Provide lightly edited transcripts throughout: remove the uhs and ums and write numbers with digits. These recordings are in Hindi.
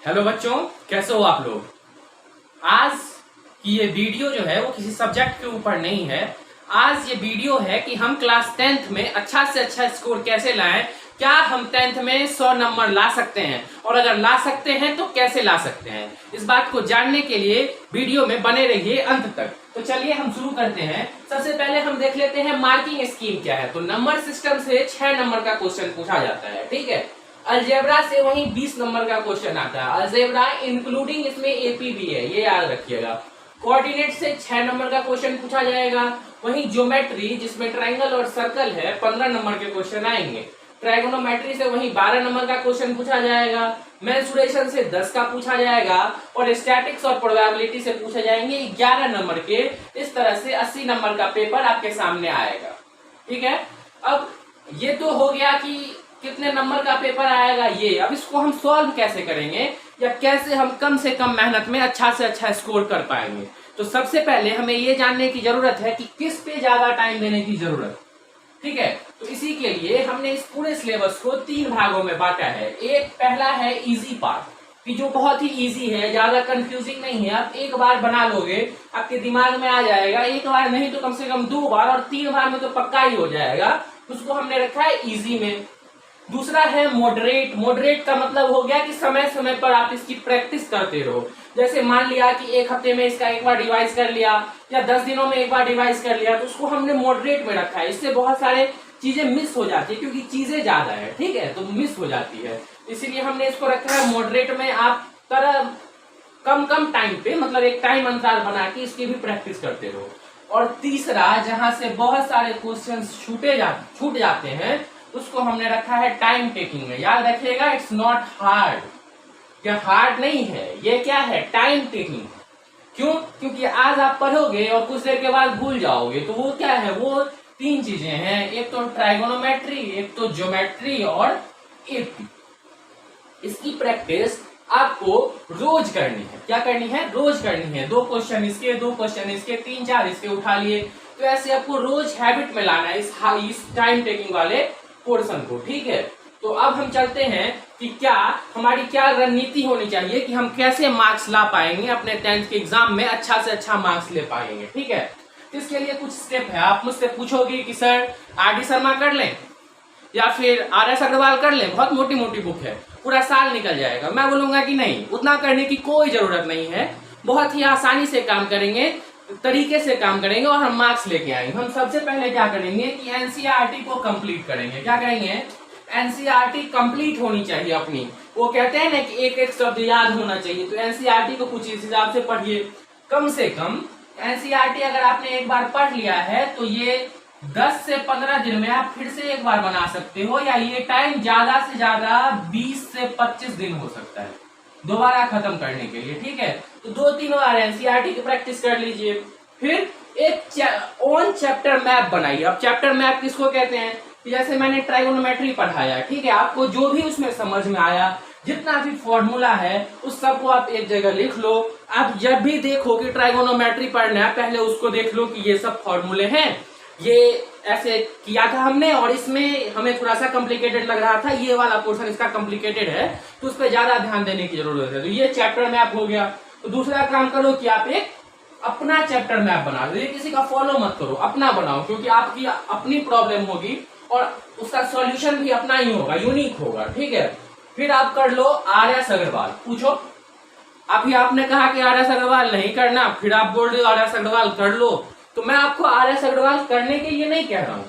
हेलो बच्चों, कैसे हो आप लोग। आज की ये वीडियो जो है वो किसी सब्जेक्ट के ऊपर नहीं है। आज ये वीडियो है कि हम क्लास 10th में अच्छा से अच्छा स्कोर कैसे लाएं। क्या हम 10th में 100 नंबर ला सकते हैं, और अगर ला सकते हैं तो कैसे ला सकते हैं। इस बात को जानने के लिए वीडियो में बने रहिए अंत तक। तो चलिए हम शुरू करते हैं। सबसे पहले हम देख लेते हैं मार्किंग स्कीम क्या है। तो नंबर सिस्टम से 6 नंबर का क्वेश्चन पूछा जाता है, ठीक है। अलजेब्रा से वहीं 20 नंबर का क्वेश्चन आता है। अलजेब्रा इंक्लूडिंग इसमें एपी भी है, ये याद रखिएगा। कोऑर्डिनेट से 6 नंबर का क्वेश्चन पूछा जाएगा। वहीं ज्योमेट्री जिसमें ट्रायंगल और सर्कल है 15 नंबर के क्वेश्चन आएंगे। ट्राइगोनोमेट्री से वहीं 12 नंबर का क्वेश्चन पूछा जाएगा। मेंसुरेशन से 10 का पूछा जाएगा और स्टैटिक्स और प्रोबेबिलिटी से पूछे जाएंगे 11 नंबर के। इस तरह से 80 नंबर का पेपर आपके सामने आएगा, ठीक है। अब ये तो हो गया कि कितने नंबर का पेपर आएगा ये। अब इसको हम सॉल्व कैसे करेंगे, या कैसे हम कम से कम मेहनत में अच्छा से अच्छा स्कोर कर पाएंगे। तो सबसे पहले हमें ये जानने की जरूरत है कि किस पे ज्यादा टाइम देने की जरूरत, ठीक है। तो इसी के लिए हमने इस पूरे सिलेबस को 3 भागों में बांटा है। एक पहला है इजी पार्ट, कि जो बहुत ही इजी है, ज्यादा कंफ्यूजिंग नहीं है। आप एक बार बना लोगे, आपके दिमाग में आ जाएगा। एक बार नहीं तो कम से कम 2 बार, और 3 बार में तो पक्का ही हो जाएगा। उसको हमने रखा है इजी में। दूसरा है मॉडरेट। मॉडरेट का मतलब हो गया कि समय समय पर आप इसकी प्रैक्टिस करते रहो। जैसे मान लिया कि एक हफ्ते में इसका एक बार रिवाइज कर लिया, या 10 दिनों में एक बार रिवाइज कर लिया, तो उसको हमने मॉडरेट में रखा है। इससे बहुत सारे चीजें मिस हो जाती है, क्योंकि चीजें ज्यादा है, ठीक है, तो मिस हो जाती है। इसीलिए हमने इसको रखा है मॉडरेट में। आप कम कम टाइम पे, मतलब एक टाइम अंतराल बना के इसकी भी प्रैक्टिस करते रहो। और तीसरा, जहां से बहुत सारे क्वेश्चन छूट जाते हैं, उसको हमने रखा है टाइम टेकिंग में। याद रखिएगा, इट्स नॉट हार्ड। ये हार्ड नहीं है, ये क्या है, टाइम टेकिंग। क्यों? क्योंकि आज आप पढ़ोगे और कुछ देर के बाद भूल जाओगे। तो वो क्या है, वो 3 चीजें हैं। एक तो ट्राइगोनोमेट्री, एक तो ज्योमेट्री और एपी। इसकी प्रैक्टिस आपको रोज करनी है। क्या करनी है? रोज करनी है। 2 क्वेश्चन इसके, 2 क्वेश्चन इसके, 3-4 इसके उठा लिए। तो ऐसे आपको रोज हैबिट में लाना है इस टाइम टेकिंग वाले पोर्शन को, ठीक है। तो अब हम चलते हैं कि हमारी क्या रणनीति होनी चाहिए कि हम कैसे मार्क्स ला पाएंगे अपने 10th के एग्जाम में, अच्छा से अच्छा मार्क्स ले पाएंगे, ठीक है। तो इसके लिए कुछ स्टेप है। आप मुझसे पूछोगे कि सर आर.डी. शर्मा कर लें या फिर आर.एस. अग्रवाल कर लें, बहुत मोटी मोटी बुक है, पूरा साल निकल जाएगा। मैं बोलूंगा कि नहीं, उतना करने की कोई जरूरत नहीं है। बहुत ही आसानी से काम करेंगे, तरीके से काम करेंगे और हम मार्क्स लेके आएंगे। हम सबसे पहले क्या करेंगे कि एनसीईआरटी को कंप्लीट करेंगे। क्या करेंगे? एनसीईआरटी कंप्लीट होनी चाहिए अपनी। वो कहते हैं ना कि एक एक शब्द याद होना चाहिए। तो एनसीईआरटी को कुछ इस हिसाब से पढ़िए। कम से कम एनसीईआरटी अगर आपने एक बार पढ़ लिया है तो ये 10 से 15 दिन में आप फिर से एक बार बना सकते हो, या ये टाइम ज्यादा से ज्यादा 20 से 25 दिन हो सकता है दोबारा खत्म करने के लिए, ठीक है। तो 2-3 बार एनसीईआरटी की प्रैक्टिस कर लीजिए। फिर एक ओन चैप्टर मैप बनाइए। अब चैप्टर मैप किसको कहते हैं? जैसे मैंने ट्राइगोनोमेट्री पढ़ाया, ठीक है, आपको जो भी उसमें समझ में आया, जितना भी फॉर्मूला है, उस सबको आप एक जगह लिख लो। आप जब भी देखो कि ट्राइगोनोमेट्री पढ़ना है, पहले उसको देख लो कि ये सब फॉर्मूले हैं, ये ऐसे किया था हमने, और इसमें हमें थोड़ा सा कॉम्प्लिकेटेड लग रहा था, ये वाला पोर्शन इसका कॉम्प्लिकेटेड है, तो उस पर ज्यादा ध्यान देने की जरूरत है। तो ये चैप्टर मैप हो गया। तो दूसरा काम करो कि आप एक अपना चैप्टर मैप बना लो। ये किसी का फॉलो मत करो, अपना बनाओ, क्योंकि आपकी अपनी प्रॉब्लम होगी और उसका सॉल्यूशन भी अपना ही होगा, यूनिक होगा, ठीक है। फिर आप कर लो आर.एस. अग्रवाल। पूछो, अभी आपने कहा कि आर.एस. अग्रवाल नहीं करना, फिर आप बोल रहे हो आर.एस. अग्रवाल कर लो। तो मैं आपको आर.एस. अग्रवाल करने के लिए नहीं कह रहा हूं।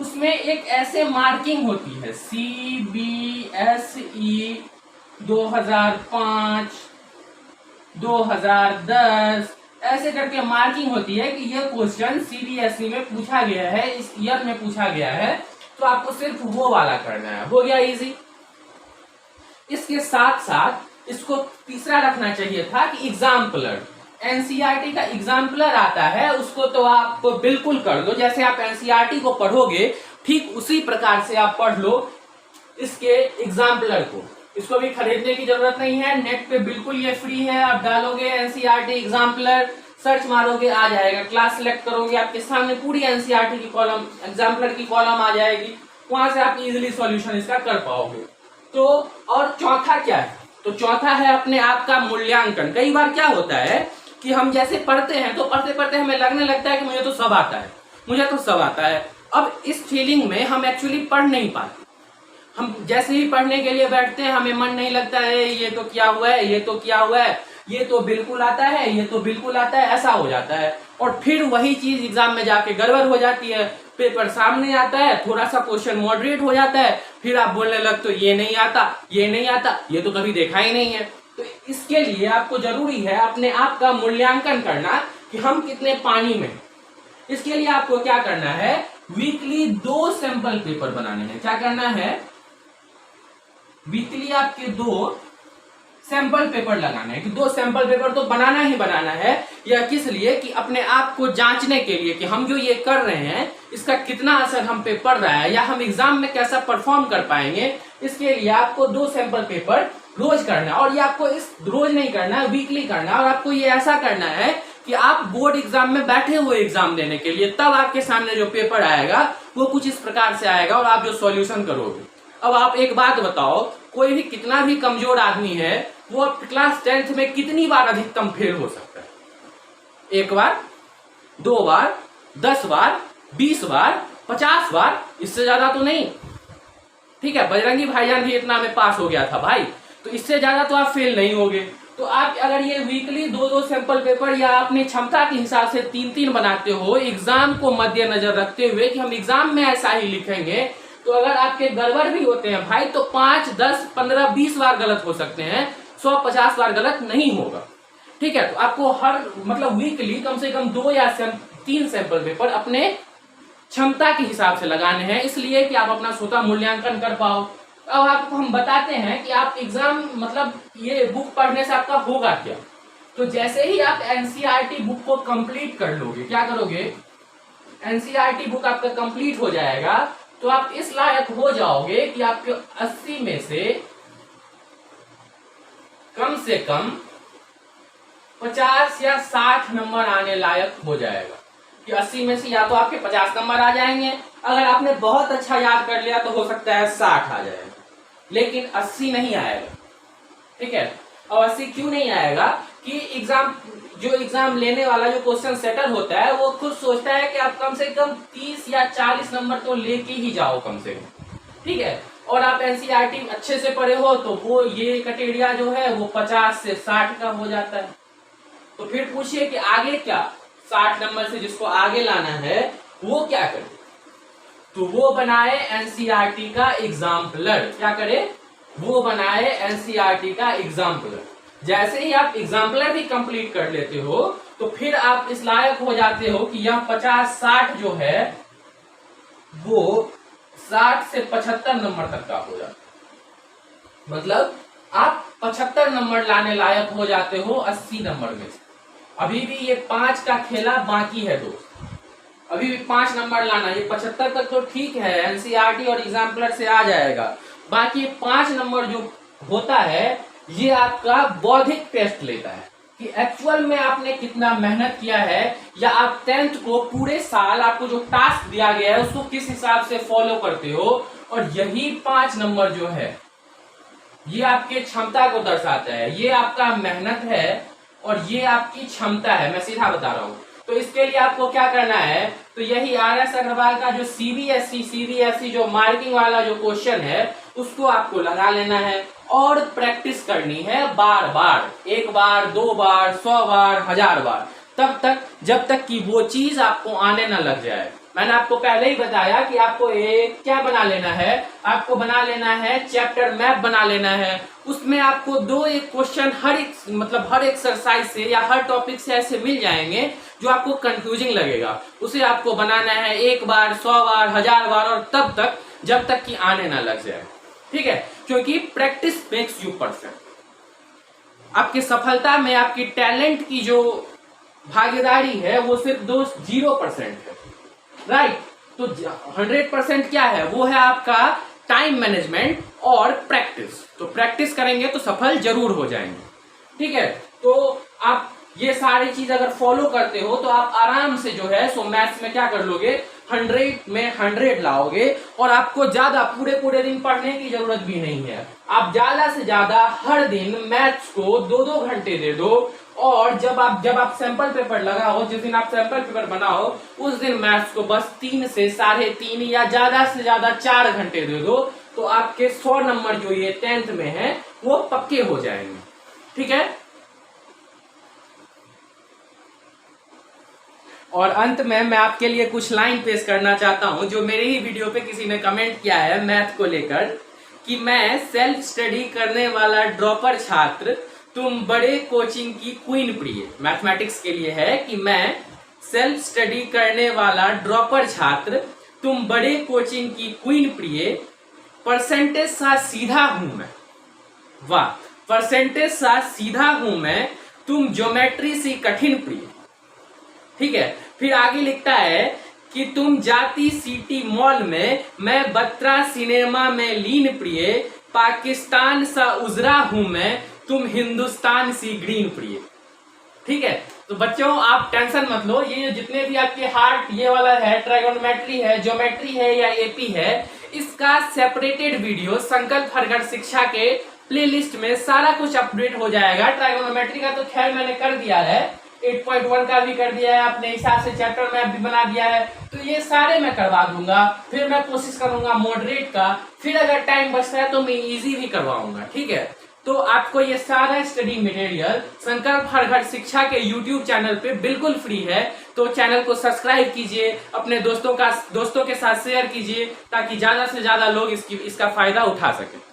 उसमें एक ऐसे मार्किंग होती है, CBSE 2005, 2010, ऐसे करके मार्किंग होती है कि ये क्वेश्चन सीबीएसई में पूछा गया है, इस ईयर में पूछा गया है। तो आपको सिर्फ वो वाला करना है। हो गया इजी। इसके साथ साथ इसको तीसरा रखना चाहिए था कि एग्जाम्पलर। एनसीईआरटी का एग्जाम्पलर आता है, उसको तो आप बिल्कुल कर लो। जैसे आप एनसीईआरटी को पढ़ोगे, ठीक उसी प्रकार से आप पढ़ लो इसके एग्जाम्पलर को। इसको भी खरीदने की जरूरत नहीं है, नेट पे बिल्कुल ये फ्री है। आप डालोगे एनसीईआरटी एग्जाम्पलर, सर्च मारोगे, आ जाएगा। क्लास सेलेक्ट करोगे, आपके सामने पूरी एनसीईआरटी की कॉलम, एग्जाम्पलर की कॉलम आ जाएगी। वहां से आप इजीली सॉल्यूशन इसका कर पाओगे। तो और चौथा क्या है? तो चौथा है अपने आप का मूल्यांकन। कई बार क्या होता है कि हम जैसे पढ़ते हैं तो पढ़ते पढ़ते हमें लगने लगता है कि मुझे तो सब आता है, मुझे तो सब आता है। अब इस फीलिंग में हम एक्चुअली पढ़ नहीं पाते। हम जैसे ही पढ़ने के लिए बैठते हैं हमें मन नहीं लगता है, ये तो क्या हुआ है, ये तो क्या हुआ है, ये तो बिल्कुल आता है, ये तो बिल्कुल आता है, ऐसा हो जाता है। और फिर वही चीज एग्जाम में जाके गड़बड़ हो जाती है। पेपर सामने आता है, थोड़ा सा क्वेश्चन मॉडरेट हो जाता है, फिर आप बोलने लगते हो ये नहीं आता, ये नहीं आता, ये तो कभी देखा ही नहीं है। तो इसके लिए आपको जरूरी है अपने आप का मूल्यांकन करना कि हम कितने पानी में। इसके लिए आपको क्या करना है, वीकली 2 सैंपल पेपर बनाने हैं। क्या करना है, वीकली आपके 2 सैंपल पेपर लगाना है। कि 2 सैंपल पेपर तो बनाना ही बनाना है। यह किस लिए, कि अपने आप को जांचने के लिए कि हम जो ये कर रहे हैं इसका कितना असर हम पे पड़ रहा है, या हम एग्जाम में कैसा परफॉर्म कर पाएंगे। इसके लिए आपको 2 सैंपल पेपर रोज करना है। और ये आपको इस रोज नहीं करना है, वीकली करना है। और आपको ये ऐसा करना है कि आप बोर्ड एग्जाम में बैठे हुए एग्जाम देने के लिए, तब आपके सामने जो पेपर आएगा वो कुछ इस प्रकार से आएगा और आप जो सॉल्यूशन करोगे। अब आप एक बात बताओ, कोई भी कितना भी कमजोर आदमी है वो क्लास 10th में कितनी बार अधिकतम फेल हो सकता है? 1 बार, 2 बार, 10 बार, 20 बार, 50 बार, इससे ज्यादा तो नहीं। ठीक है, बजरंगी भाईजान भी इतना में पास हो गया था भाई, तो इससे ज्यादा तो आप फेल नहीं होगे। तो आप अगर ये वीकली 2-2 सैंपल पेपर या अपनी क्षमता के हिसाब से 3-3 बनाते हो, एग्जाम को मद्देनजर रखते हुए कि हम एग्जाम में ऐसा ही लिखेंगे, तो अगर आपके गड़बड़ भी होते हैं भाई तो 5, 10, 15, 20 बार गलत हो सकते हैं, 150 बार गलत नहीं होगा। ठीक है, तो आपको हर मतलब वीकली कम से कम 2 या 3 सैंपल पेपर अपने क्षमता के हिसाब से लगाने हैं, इसलिए कि आप अपना स्वतः मूल्यांकन कर पाओ। अब आपको हम बताते हैं कि आप एग्जाम मतलब ये बुक पढ़ने से आपका होगा क्या। तो जैसे ही आप एनसीईआरटी बुक को कंप्लीट कर लोगे, क्या करोगे, एनसीईआरटी बुक आपका कंप्लीट हो जाएगा, तो आप इस लायक हो जाओगे कि आपके 80 में से कम 50 या 60 नंबर आने लायक हो जाएगा। कि 80 में से या तो आपके 50 नंबर आ जाएंगे, अगर आपने बहुत अच्छा याद कर लिया तो हो सकता है 60 आ जाएगा, लेकिन 80 नहीं आएगा। ठीक है, और 80 क्यों नहीं आएगा कि एग्जाम लेने वाला जो क्वेश्चन सेटर होता है वो खुद सोचता है कि आप कम से कम 30 या 40 नंबर तो लेके ही जाओ कम से कम। ठीक है, और आप एनसीईआरटी अच्छे से पढ़े हो तो वो ये क्राइटेरिया जो है वो 50 से 60 का हो जाता है। तो फिर पूछिए कि आगे क्या, 60 नंबर से जिसको आगे लाना है वो क्या करे, तो वो बनाए एनसीईआरटी का एग्जाम्पलर। क्या करे, वो बनाए एनसीईआरटी का एग्जाम्पलर। जैसे ही आप एग्जाम्पलर भी कंप्लीट कर लेते हो तो फिर आप इस लायक हो जाते हो कि यह 50-60 जो है वो 60 से 75 नंबर तक का हो जाता है। मतलब आप 75 नंबर लाने लायक हो जाते हो 80 नंबर में से। अभी भी ये 5 का खेला बाकी है दोस्त, अभी भी 5 नंबर लाना। ये 75 तक तो ठीक है, एनसीईआरटी और एग्जाम्पलर से आ जाएगा। बाकी 5 नंबर जो होता है ये आपका बौद्धिक टेस्ट लेता है कि एक्चुअल में आपने कितना मेहनत किया है, या आप 10th को पूरे साल आपको जो टास्क दिया गया है उसको किस हिसाब से फॉलो करते हो। और यही 5 नंबर जो है ये आपके क्षमता को दर्शाता है, ये आपका मेहनत है और ये आपकी क्षमता है। मैं सीधा बता रहा हूँ। तो इसके लिए आपको क्या करना है, तो यही RS अग्रवाल का जो सीबीएसई जो मार्किंग वाला जो क्वेश्चन है उसको आपको लगा लेना है और प्रैक्टिस करनी है बार बार, 1 बार, 2 बार, 100 बार, 1000 बार, तब तक जब तक कि वो चीज आपको आने ना लग जाए। मैंने आपको पहले ही बताया कि आपको एक क्या बना लेना है, आपको बना लेना है चैप्टर मैप बना लेना है। उसमें आपको 2-1 क्वेश्चन हर एक्सरसाइज से या हर टॉपिक से ऐसे मिल जाएंगे जो आपको कंफ्यूजिंग लगेगा। उसे आपको बनाना है 1 बार, 100 बार, 1000 बार, और तब तक जब तक कि आने ना लग जाए। ठीक है, क्योंकि प्रैक्टिस मेक्स यू परफेक्ट। आपकी सफलता में आपकी टैलेंट की जो भागीदारी है वो सिर्फ 0% है, राइट। तो 100% क्या है, वो है आपका टाइम मैनेजमेंट और प्रैक्टिस। तो प्रैक्टिस करेंगे तो सफल जरूर हो जाएंगे। ठीक है, तो आप ये सारी चीज अगर फॉलो करते हो तो आप आराम से जो है सो मैथ्स में क्या कर लोगे, 100 में 100 लाओगे और आपको ज्यादा पूरे दिन पढ़ने की जरूरत भी नहीं है। आप ज्यादा से ज्यादा हर दिन मैथ्स को 2-2 घंटे दे दो और जब आप सैंपल पेपर लगाओ, जिस दिन आप सैंपल पेपर बनाओ उस दिन मैथ्स को बस 3 से 3.5 या ज्यादा से ज्यादा 4 घंटे दे दो, तो आपके 100 नंबर जो ये 10th में है वो पक्के हो जाएंगे। ठीक है। और अंत में मैं आपके लिए कुछ लाइन पेश करना चाहता हूं जो मेरे ही वीडियो पे किसी ने कमेंट किया है मैथ को लेकर, कि मैं सेल्फ स्टडी करने वाला ड्रॉपर छात्र, तुम बड़े कोचिंग की क्वीन प्रिय। मैथमेटिक्स के लिए है कि मैं सेल्फ स्टडी करने वाला ड्रॉपर छात्र, तुम बड़े कोचिंग की क्वीन प्रिय, परसेंटेज सा सीधा हूं मैं। वाह, परसेंटेज सा सीधा हूं मैं, तुम ज्योमेट्री सी कठिन प्रिय। ठीक है। फिर आगे लिखता है कि तुम जाती सिटी मॉल में, मैं बत्रा सिनेमा में लीन प्रिय, पाकिस्तान सा उजरा हूं मैं, तुम हिंदुस्तान सी ग्रीन प्रिय। ठीक है। तो बच्चों आप टेंशन मत लो, ये जितने भी आपके हार्ट ये वाला है, ट्राइगोनोमेट्री है, ज्योमेट्री है या एपी है, इसका सेपरेटेड वीडियो संकल्प हर घर शिक्षा के प्लेलिस्ट में सारा कुछ अपडेट हो जाएगा। ट्राइगोनोमेट्री का तो खैर मैंने कर दिया है, 8.1 का भी कर दिया है, अपने हिसाब से चैप्टर मैप भी बना दिया है, तो ये सारे मैं करवा दूंगा। फिर मैं कोशिश करूंगा मॉडरेट का, फिर अगर टाइम बचता है तो मैं इजी भी करवाऊंगा। ठीक है। तो आपको ये सारा स्टडी मटेरियल संकल्प हर घर शिक्षा के यूट्यूब चैनल पे बिल्कुल फ्री है, तो चैनल को सब्सक्राइब कीजिए, अपने दोस्तों के साथ शेयर कीजिए ताकि ज्यादा से ज्यादा लोग इसका फायदा उठा सके।